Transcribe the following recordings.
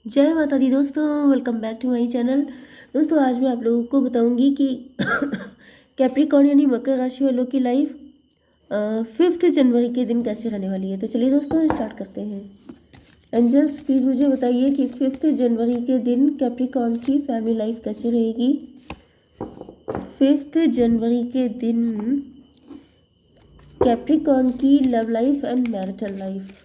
जय माता दी दोस्तों, welcome back to my channel. दोस्तों आज मैं आप लोगों को बताऊंगी कि कैप्रिकॉर्न यानी मकर राशि वालों की लाइफ 5 जनवरी के दिन कैसे रहने वाली है। तो चलिए दोस्तों स्टार्ट करते हैं। एंजल्स प्लीज़ मुझे बताइए कि 5 जनवरी के दिन कैप्रिकॉर्न की फैमिली लाइफ कैसी रहेगी। 5 जनवरी के दिन कैप्रिकॉर्न की love life and marital life.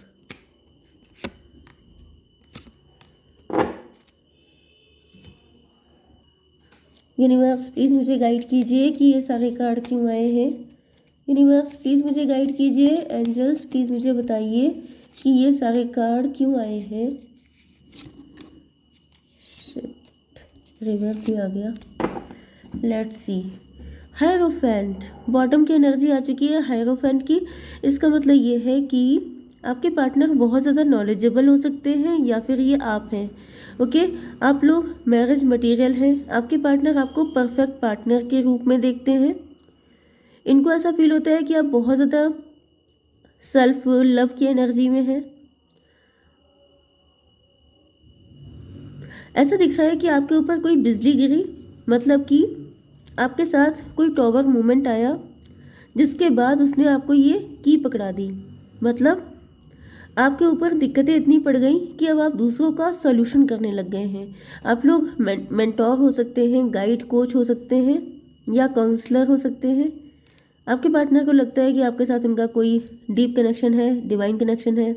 Universe please मुझे गाइड कीजिए कि ये सारे कार्ड क्यों आए हैं। यूनिवर्स प्लीज़ मुझे गाइड कीजिए। एंजल्स प्लीज़ मुझे बताइए कि ये सारे कार्ड क्यों आए हैं। रिवर्स में आ गया। Let's see. हायरोफेंट, बॉटम की एनर्जी आ चुकी है हायरोफेंट की। इसका मतलब ये है कि आपके पार्टनर बहुत ज़्यादा नॉलेजेबल हो सकते हैं या फिर ये आप हैं। ओके, आप लोग मैरिज मटेरियल हैं। आपके पार्टनर आपको परफेक्ट पार्टनर के रूप में देखते हैं। इनको ऐसा फील होता है कि आप बहुत ज़्यादा सेल्फ लव की एनर्जी में हैं। ऐसा दिख रहा है कि आपके ऊपर कोई बिजली गिरी, मतलब कि आपके साथ कोई टॉवर मूवमेंट आया जिसके बाद उसने आपको ये की पकड़ा दी। मतलब आपके ऊपर दिक्कतें इतनी पड़ गई कि अब आप दूसरों का सॉल्यूशन करने लग गए हैं। आप लोग मेंटोर हो सकते हैं, गाइड कोच हो सकते हैं या काउंसलर हो सकते हैं। आपके पार्टनर को लगता है कि आपके साथ उनका कोई डीप कनेक्शन है, डिवाइन कनेक्शन है।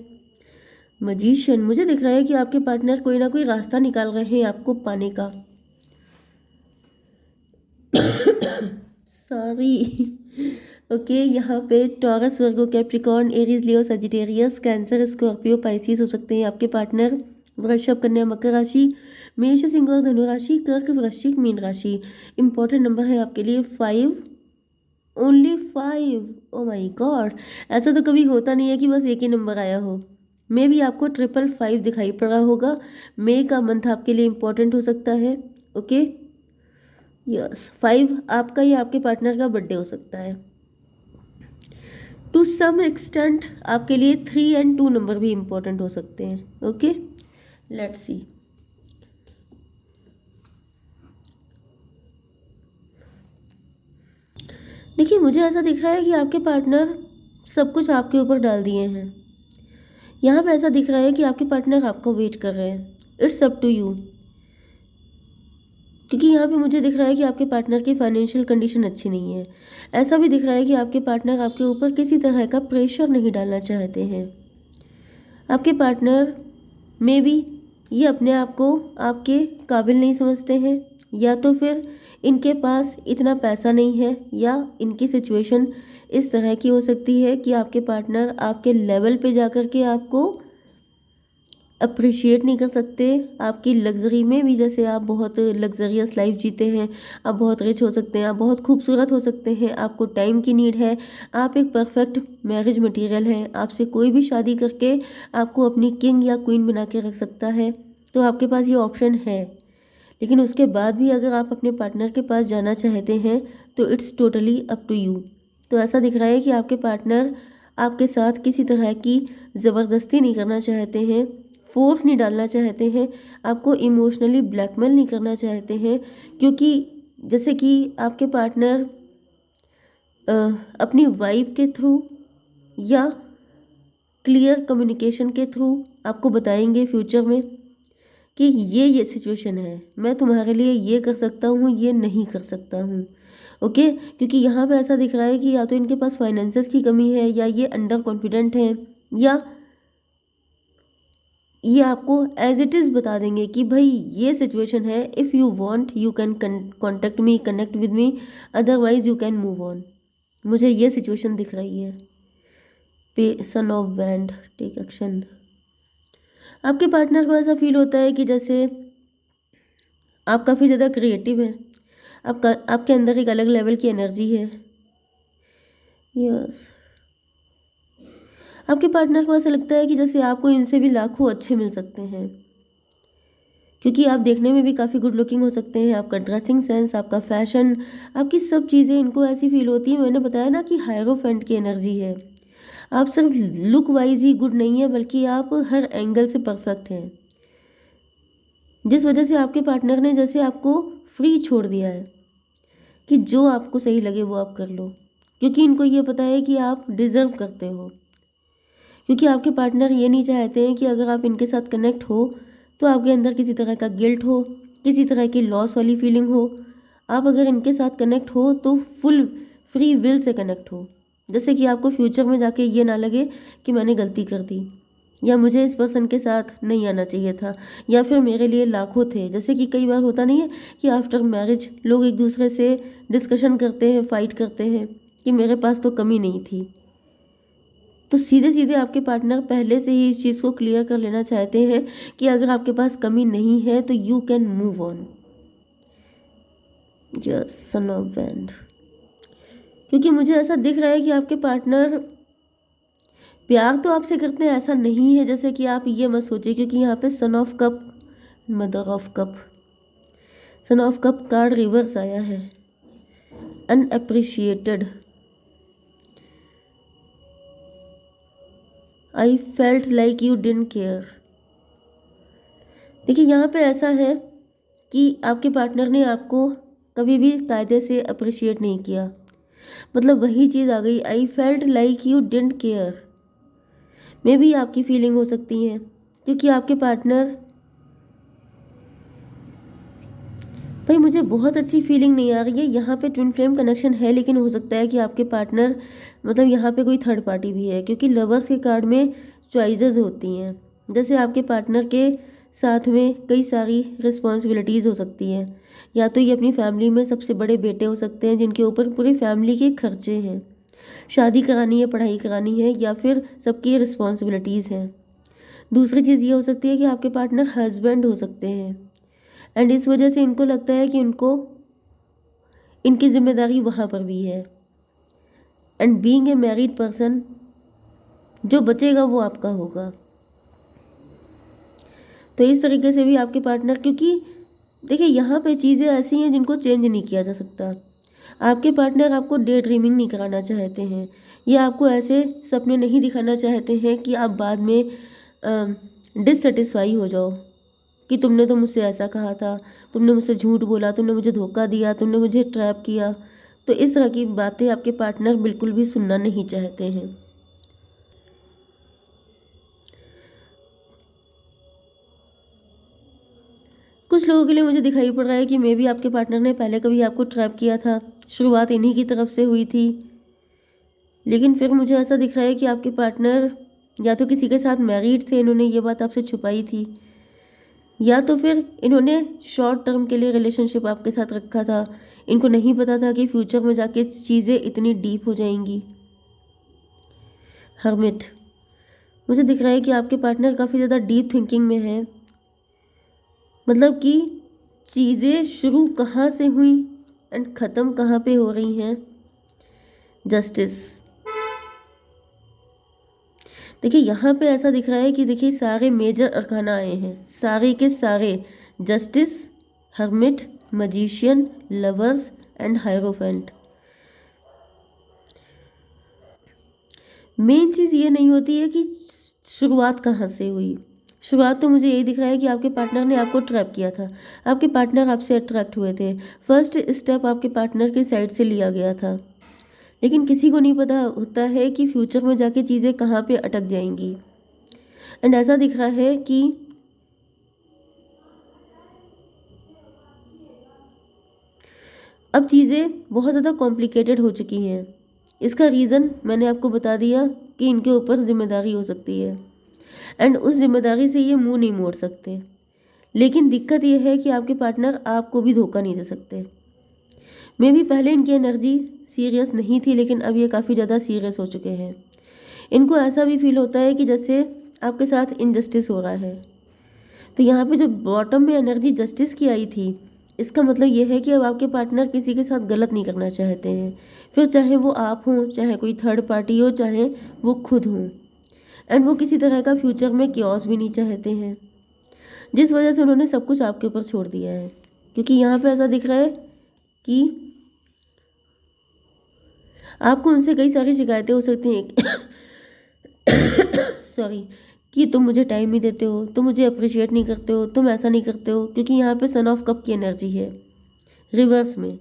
मजीशियन, मुझे दिख रहा है कि आपके पार्टनर कोई ना कोई रास्ता निकाल रहे हैं आपको पाने का। सॉरी। ओके, यहाँ पे टॉरस, वर्गो, कैप्रिकॉर्न, एरीज, लियो, सजिटेरियस, कैंसर, स्कॉर्पियो, पाइसिस हो सकते हैं आपके पार्टनर। वृषभ, कन्या, मकर राशि, मेष, सिंह और धनु राशि, कर्क, वृश्चिक, मीन राशि। इंपॉर्टेंट नंबर है आपके लिए 5, ओनली 5। ओ माई गॉड, ऐसा तो कभी होता नहीं है कि बस एक ही नंबर आया हो। मे भी आपको 555 दिखाई पड़ा होगा। मई का मंथ आपके लिए इम्पोर्टेंट हो सकता है। ओके, यस, 5 आपका या आपके पार्टनर का बर्थडे हो सकता है। टू सम एक्सटेंट आपके लिए 3 एंड 2 नंबर भी इम्पोर्टेंट हो सकते हैं। Okay, let's see. देखिए, मुझे ऐसा दिख रहा है कि आपके पार्टनर सब कुछ आपके ऊपर डाल दिए हैं। यहाँ पे ऐसा दिख रहा है कि आपके पार्टनर आपको वेट कर रहे हैं। It's up to you. क्योंकि यहाँ पे मुझे दिख रहा है कि आपके पार्टनर की फाइनेंशियल कंडीशन अच्छी नहीं है। ऐसा भी दिख रहा है कि आपके पार्टनर आपके ऊपर किसी तरह का प्रेशर नहीं डालना चाहते हैं। आपके पार्टनर में भी ये अपने आप को आपके काबिल नहीं समझते हैं, या तो फिर इनके पास इतना पैसा नहीं है, या इनकी सिचुएशन इस तरह की हो सकती है कि आपके पार्टनर आपके लेवल पे जाकर के आपको अप्रिशिएट नहीं कर सकते। आपकी लग्जरी में भी, जैसे आप बहुत लग्जरियस लाइफ जीते हैं, आप बहुत रिच हो सकते हैं, आप बहुत खूबसूरत हो सकते हैं, आपको टाइम की नीड है, आप एक परफेक्ट मैरिज मटेरियल हैं, आपसे कोई भी शादी करके आपको अपनी किंग या क्वीन बना के रख सकता है। तो आपके पास ये ऑप्शन है। लेकिन उसके बाद भी अगर आप अपने पार्टनर के पास जाना चाहते हैं तो it's totally up to you. तो ऐसा दिख रहा है कि आपके पार्टनर आपके साथ किसी तरह की ज़बरदस्ती नहीं करना चाहते हैं, फोर्स नहीं डालना चाहते हैं, आपको इमोशनली ब्लैकमेल नहीं करना चाहते हैं। क्योंकि जैसे कि आपके पार्टनर अपनी वाइफ के थ्रू या क्लियर कम्युनिकेशन के थ्रू आपको बताएंगे फ्यूचर में कि ये सिचुएशन है, मैं तुम्हारे लिए ये कर सकता हूँ, ये नहीं कर सकता हूँ। ओके, क्योंकि यहाँ पे ऐसा दिख रहा है कि या तो इनके पास फाइनेंसेस की कमी है, या ये अंडर कॉन्फिडेंट हैं, या ये आपको एज इट इज़ बता देंगे कि भाई ये सिचुएशन है, if you want you can contact me, connect with me, otherwise you can move on. मुझे ये सिचुएशन दिख रही है। पे सन ऑफ वैंड, टेक एक्शन। आपके पार्टनर को ऐसा फील होता है कि जैसे आप काफ़ी ज़्यादा क्रिएटिव हैं, आपके अंदर एक अलग लेवल की एनर्जी है। यस, आपके पार्टनर को ऐसा लगता है कि जैसे आपको इनसे भी लाखों अच्छे मिल सकते हैं, क्योंकि आप देखने में भी काफ़ी गुड लुकिंग हो सकते हैं। आपका ड्रेसिंग सेंस, आपका फैशन, आपकी सब चीज़ें इनको ऐसी फील होती है। मैंने बताया ना कि हायरोफेंट की एनर्जी है। आप सिर्फ लुक वाइज ही गुड नहीं है, बल्कि आप हर एंगल से परफेक्ट हैं। जिस वजह से आपके पार्टनर ने जैसे आपको फ्री छोड़ दिया है कि जो आपको सही लगे वो आप कर लो, क्योंकि इनको ये पता है कि आप डिज़र्व करते हो। क्योंकि आपके पार्टनर ये नहीं चाहते हैं कि अगर आप इनके साथ कनेक्ट हो तो आपके अंदर किसी तरह का गिल्ट हो, किसी तरह की लॉस वाली फीलिंग हो। आप अगर इनके साथ कनेक्ट हो तो full free will say connect हो, जैसे कि आपको फ्यूचर में जाके ये ना लगे कि मैंने गलती कर दी, या मुझे इस पर्सन के साथ नहीं आना चाहिए था, या फिर मेरे लिए लाखों थे। जैसे कि कई बार होता नहीं है कि आफ्टर मैरिज लोग एक दूसरे से डिस्कशन करते हैं, फाइट करते हैं कि मेरे पास तो कमी नहीं थी। तो सीधे सीधे आपके पार्टनर पहले से ही इस चीज़ को क्लियर कर लेना चाहते हैं कि अगर आपके पास कमी नहीं है तो you can move on. Yes, सन ऑफ वैंड। क्योंकि मुझे ऐसा दिख रहा है कि आपके पार्टनर प्यार तो आपसे करते हैं, ऐसा नहीं है जैसे कि आप ये मत सोचिए, क्योंकि यहाँ पे सन of cup, mother of cup, son of cup card reverse आया है। Unappreciated, I felt like you didn't care. देखिए यहाँ पे ऐसा है कि आपके पार्टनर ने आपको कभी भी कायदे से अप्रिशिएट नहीं किया। मतलब वही चीज़ आ गई, I felt like you didn't care. मे भी आपकी फीलिंग हो सकती है, क्योंकि आपके पार्टनर, भाई मुझे बहुत अच्छी फीलिंग नहीं आ रही है। यहाँ पे ट्विन फ्लेम कनेक्शन है, लेकिन हो सकता है कि आपके पार्टनर, मतलब यहाँ पे कोई थर्ड पार्टी भी है, क्योंकि लवर्स के कार्ड में चॉइसेस होती हैं। जैसे आपके पार्टनर के साथ में कई सारी रिस्पॉन्सिबिलिटीज़ हो सकती हैं, या तो ये अपनी फैमिली में सबसे बड़े बेटे हो सकते हैं जिनके ऊपर पूरी फैमिली के खर्चे हैं, शादी करानी है, पढ़ाई करानी है, या फिर सबकी रिस्पॉन्सिबिलिटीज़ हैं। दूसरी चीज़ ये हो सकती है कि आपके पार्टनर हस्बैंड हो सकते हैं, एंड इस वजह से इनको लगता है कि उनको इनकी जिम्मेदारी वहाँ पर भी है। And being a married person, जो बचेगा वो आपका होगा। तो इस तरीके से भी आपके पार्टनर, क्योंकि देखिए यहाँ पे चीज़ें ऐसी हैं जिनको चेंज नहीं किया जा सकता। आपके पार्टनर आपको डे ड्रीमिंग नहीं कराना चाहते हैं, या आपको ऐसे सपने नहीं दिखाना चाहते हैं कि आप बाद में डिससेटिस्फाई हो जाओ कि तुमने तो मुझसे ऐसा कहा था, तुमने मुझसे झूठ बोला, तुमने मुझे धोखा दिया, तुमने मुझे ट्रैप किया। तो इस तरह की बातें आपके पार्टनर बिल्कुल भी सुनना नहीं चाहते हैं। कुछ लोगों के लिए मुझे दिखाई पड़ रहा है कि मे बी आपके पार्टनर ने पहले कभी आपको ट्रैप किया था, शुरुआत इन्हीं की तरफ से हुई थी। लेकिन फिर मुझे ऐसा दिख रहा है कि आपके पार्टनर या तो किसी के साथ मैरिड थे, इन्होंने ये बात आपसे छुपाई थी, या तो फिर इन्होंने शॉर्ट टर्म के लिए रिलेशनशिप आपके साथ रखा था। इनको नहीं पता था कि फ्यूचर में जाके चीज़ें इतनी डीप हो जाएंगी। हर्मिट, मुझे दिख रहा है कि आपके पार्टनर काफ़ी ज़्यादा डीप थिंकिंग में है, मतलब कि चीज़ें शुरू कहाँ से हुई एंड ख़त्म कहाँ पे हो रही हैं। जस्टिस, देखिए यहाँ पे ऐसा दिख रहा है कि देखिए सारे मेजर अरकाना आए हैं, सारे के सारे, justice, hermit, magician, lovers and hierophant. Main चीज़ ये नहीं होती है कि शुरुआत कहाँ से हुई। शुरुआत तो मुझे यही दिख रहा है कि आपके पार्टनर ने आपको ट्रैप किया था, आपके पार्टनर आपसे अट्रैक्ट हुए थे, फर्स्ट स्टेप आपके पार्टनर की साइड से लिया गया था। लेकिन किसी को नहीं पता होता है कि फ्यूचर में जाके चीज़ें कहाँ पे अटक जाएंगी। एंड ऐसा दिख रहा है कि अब चीज़ें बहुत ज़्यादा कॉम्प्लिकेटेड हो चुकी हैं। इसका रीज़न मैंने आपको बता दिया कि इनके ऊपर जिम्मेदारी हो सकती है, एंड उस जिम्मेदारी से ये मुंह नहीं मोड़ सकते। लेकिन दिक्कत ये है कि आपके पार्टनर आपको भी धोखा नहीं दे सकते। मे भी पहले इनकी एनर्जी सीरियस नहीं थी, लेकिन अब ये काफ़ी ज़्यादा सीरियस हो चुके हैं। इनको ऐसा भी फील होता है कि जैसे आपके साथ इनजस्टिस हो रहा है। तो यहाँ पे जो बॉटम में एनर्जी जस्टिस की आई थी, इसका मतलब ये है कि अब आपके पार्टनर किसी के साथ गलत नहीं करना चाहते हैं, फिर चाहे वो आप हों, चाहे कोई थर्ड पार्टी हो, चाहे वो खुद हों। एंड वो किसी तरह का फ्यूचर में क्योस भी नहीं चाहते हैं, जिस वजह से उन्होंने सब कुछ आपके ऊपर छोड़ दिया है। क्योंकि यहाँ पे ऐसा दिख रहा है कि आपको उनसे कई सारी शिकायतें हो सकती हैं सॉरी, कि तुम मुझे टाइम नहीं देते हो, तुम मुझे अप्रिशिएट नहीं करते हो, तुम ऐसा नहीं करते हो, क्योंकि यहाँ पे सन ऑफ कप की एनर्जी है रिवर्स में।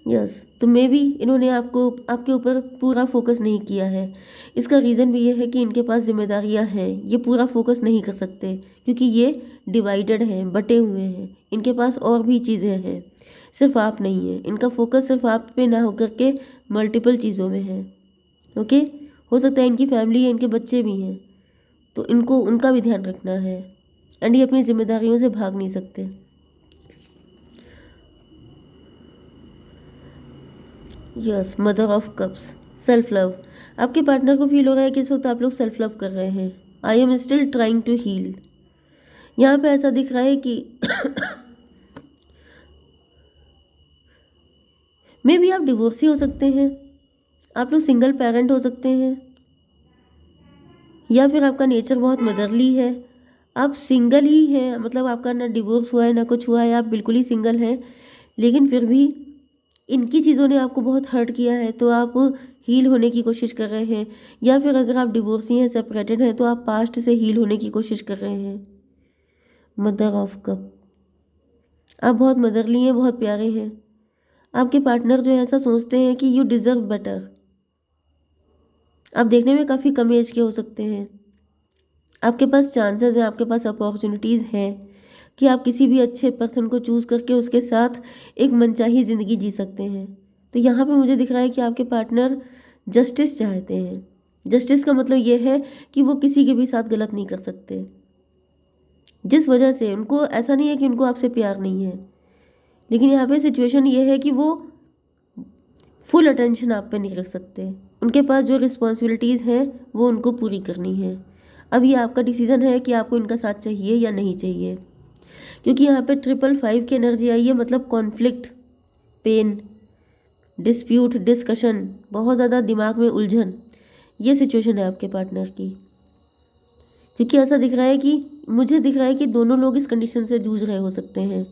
यस, तो मे बी इन्होंने आपके ऊपर पूरा फोकस नहीं किया है। इसका रीज़न भी ये है कि इनके पास जिम्मेदारियां हैं, ये पूरा फोकस नहीं कर सकते क्योंकि ये डिवाइडेड हैं, बटे हुए हैं। इनके पास और भी चीज़ें हैं, सिर्फ आप नहीं है। इनका फोकस सिर्फ आप पे ना होकर के मल्टीपल चीज़ों में है। ओके, हो सकता है इनकी फैमिली है, इनके बच्चे भी हैं, तो इनको उनका भी ध्यान रखना है एंड ये अपनी जिम्मेदारियों से भाग नहीं सकते। Yes, mother of cups, self love. आपके पार्टनर को फील हो रहा है कि इस वक्त आप लोग सेल्फ लव कर रहे हैं। I am still trying to heal. यहाँ पे ऐसा दिख रहा है कि मे बी आप डिवोर्सी हो सकते हैं, आप लोग सिंगल पेरेंट हो सकते हैं, या फिर आपका नेचर बहुत मदरली है। आप सिंगल ही हैं, मतलब आपका ना डिवोर्स हुआ है ना कुछ हुआ है, आप बिल्कुल ही सिंगल हैं, लेकिन फिर भी इनकी चीज़ों ने आपको बहुत हर्ट किया है, तो आप हील होने की कोशिश कर रहे हैं। या फिर अगर आप डिवोर्सी हैं, सेपरेटेड हैं, तो आप पास्ट से हील होने की कोशिश कर रहे हैं। मदर ऑफ कप, आप बहुत मदरली हैं, बहुत प्यारे हैं। आपके पार्टनर जो है ऐसा सोचते हैं कि यू डिज़र्व बेटर। आप देखने में काफ़ी कम एज के हो सकते हैं, आपके पास चांसेस हैं, आपके पास अपॉर्चुनिटीज़ हैं कि आप किसी भी अच्छे पर्सन को चूज़ करके उसके साथ एक मनचाही ज़िंदगी जी सकते हैं। तो यहाँ पे मुझे दिख रहा है कि आपके पार्टनर जस्टिस चाहते हैं। जस्टिस का मतलब ये है कि वो किसी के भी साथ गलत नहीं कर सकते, जिस वजह से उनको ऐसा नहीं है कि उनको आपसे प्यार नहीं है, लेकिन यहाँ पे सिचुएशन ये है कि वो फुल अटेंशन आप पे नहीं रख सकते। उनके पास जो रिस्पॉन्सिबिलिटीज़ हैं वो उनको पूरी करनी है। अब ये आपका डिसीज़न है कि आपको इनका साथ चाहिए या नहीं चाहिए, क्योंकि यहाँ पे 555 की एनर्जी आई है, मतलब कॉन्फ्लिक्ट, पेन, डिस्प्यूट, डिस्कशन, बहुत ज़्यादा दिमाग में उलझन, ये सिचुएशन है आपके पार्टनर की। क्योंकि ऐसा दिख रहा है कि मुझे दिख रहा है कि दोनों लोग इस कंडीशन से जूझ रहे हो सकते हैं,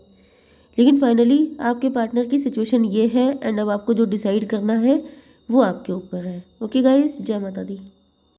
लेकिन फाइनली आपके पार्टनर की सिचुएशन ये है एंड अब आपको जो डिसाइड करना है वो आपके ऊपर है। ओके गाइस, जय माता दी।